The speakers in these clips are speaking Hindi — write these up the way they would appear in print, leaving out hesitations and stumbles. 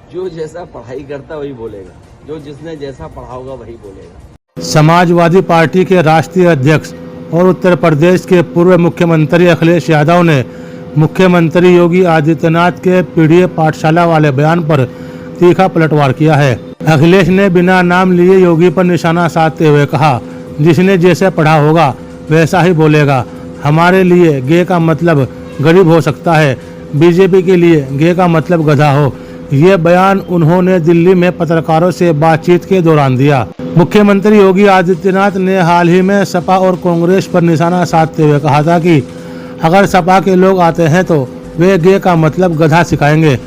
जो जैसा पढ़ाई करता वही बोलेगा, जो जिसने जैसा पढ़ा होगा वही बोलेगा। समाजवादी पार्टी के राष्ट्रीय अध्यक्ष और उत्तर प्रदेश के पूर्व मुख्यमंत्री अखिलेश यादव ने मुख्यमंत्री योगी आदित्यनाथ के पीडीए पाठशाला वाले बयान पर तीखा पलटवार किया है। अखिलेश ने बिना नाम लिए योगी पर निशाना साधते हुए कहा, जिसने जैसे पढ़ा होगा वैसा ही बोलेगा। हमारे लिए गे का मतलब गरीब हो सकता है, बीजेपी के लिए गे का मतलब गधा हो। ये बयान उन्होंने दिल्ली में पत्रकारों से बातचीत के दौरान दिया। मुख्यमंत्री योगी आदित्यनाथ ने हाल ही में सपा और कांग्रेस पर निशाना साधते हुए कहा था कि अगर सपा के लोग आते हैं तो वे गे का मतलब गधा सिखाएंगे।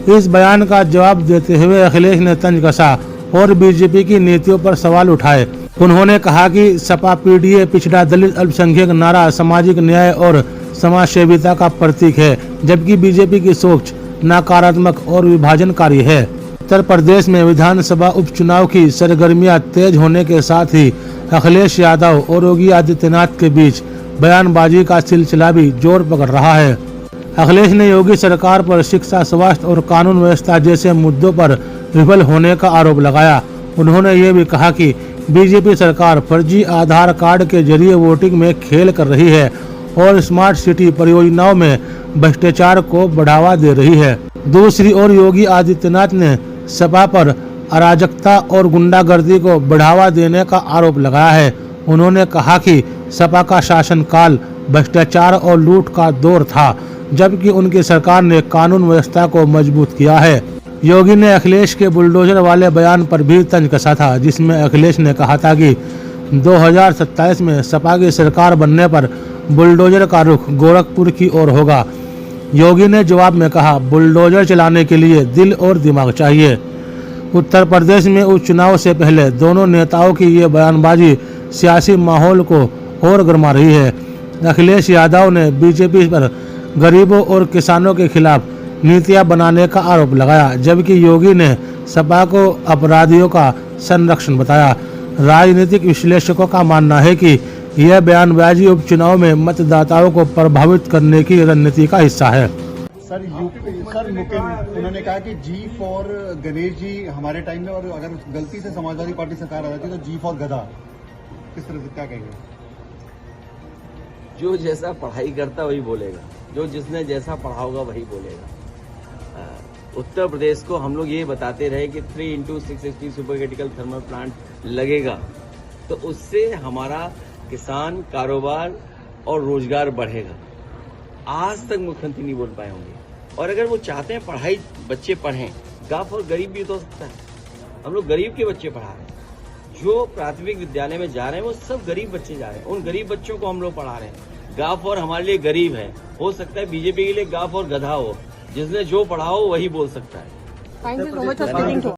इस बयान का जवाब देते हुए अखिलेश ने तंज कसा और बीजेपी की नीतियों पर सवाल उठाए। उन्होंने कहा कि सपा पीडीए पिछड़ा दलित अल्पसंख्यक नारा सामाजिक न्याय और समाज सेविता का प्रतीक है, जबकि बीजेपी की सोच नकारात्मक और विभाजनकारी है। उत्तर प्रदेश में विधानसभा उपचुनाव की सरगर्मियां तेज होने के साथ ही अखिलेश यादव और योगी आदित्यनाथ के बीच बयानबाजी का सिलसिला भी जोर पकड़ रहा है। अखिलेश ने योगी सरकार पर शिक्षा, स्वास्थ्य और कानून व्यवस्था जैसे मुद्दों पर विफल होने का आरोप लगाया। उन्होंने ये भी कहा कि बीजेपी सरकार फर्जी आधार कार्ड के जरिए वोटिंग में खेल कर रही है और स्मार्ट सिटी परियोजनाओं में भ्रष्टाचार को बढ़ावा दे रही है। दूसरी ओर योगी आदित्यनाथ ने सपा पर अराजकता और गुंडागर्दी को बढ़ावा देने का आरोप लगाया है। उन्होंने कहा कि सपा का शासनकाल भ्रष्टाचार और लूट का दौर था, जबकि उनकी सरकार ने कानून व्यवस्था को मजबूत किया है। योगी ने अखिलेश के बुलडोजर वाले बयान पर भी तंज कसा था, जिसमें अखिलेश ने कहा था कि 2027 में सपा की सरकार बनने पर बुलडोजर का रुख गोरखपुर की ओर होगा। योगी ने जवाब में कहा, बुलडोजर चलाने के लिए दिल और दिमाग चाहिए। उत्तर प्रदेश में उपचुनाव से पहले दोनों नेताओं की ये बयानबाजी सियासी माहौल को और गरमा रही है। अखिलेश यादव ने बीजेपी पर गरीबों और किसानों के खिलाफ नीतियां बनाने का आरोप लगाया, जबकि योगी ने सपा को अपराधियों का संरक्षण बताया। राजनीतिक विश्लेषकों का मानना है कि यह बयानबाजी उपचुनाव में मतदाताओं को प्रभावित करने की रणनीति का हिस्सा है। सर उन्होंने कहा कि जी फॉर गणेश जी हमारे टाइम में, और अगर गलती से समाजवादी पार्टी सरकार आ जाती तो जी फॉर गधा। किस तरह से क्या कहेंगे? जो जैसा पढ़ाई करता वही बोलेगा, जो जिसने जैसा पढ़ा होगा वही बोलेगा। उत्तर प्रदेश को हम लोग ये बताते रहे कि 3x660 super critical thermal plant लगेगा, तो उससे हमारा किसान, कारोबार और रोजगार बढ़ेगा। आज तक मुख्यमंत्री नहीं बोल पाए होंगे। और अगर वो चाहते हैं पढ़ाई बच्चे पढ़ें, गाफ और गरीब भी तो हो सकता है। हम लोग गरीब के बच्चे पढ़ा रहे हैं, जो प्राथमिक विद्यालय में जा रहे हैं वो सब गरीब बच्चे जा रहे हैं। उन गरीब बच्चों को हम लोग पढ़ा रहे हैं। गाफ और हमारे लिए गरीब है, हो सकता है बीजेपी के लिए गाफ और गधा हो। जिसने जो पढ़ा हो वही बोल सकता है। Thank you so much for speaking to us.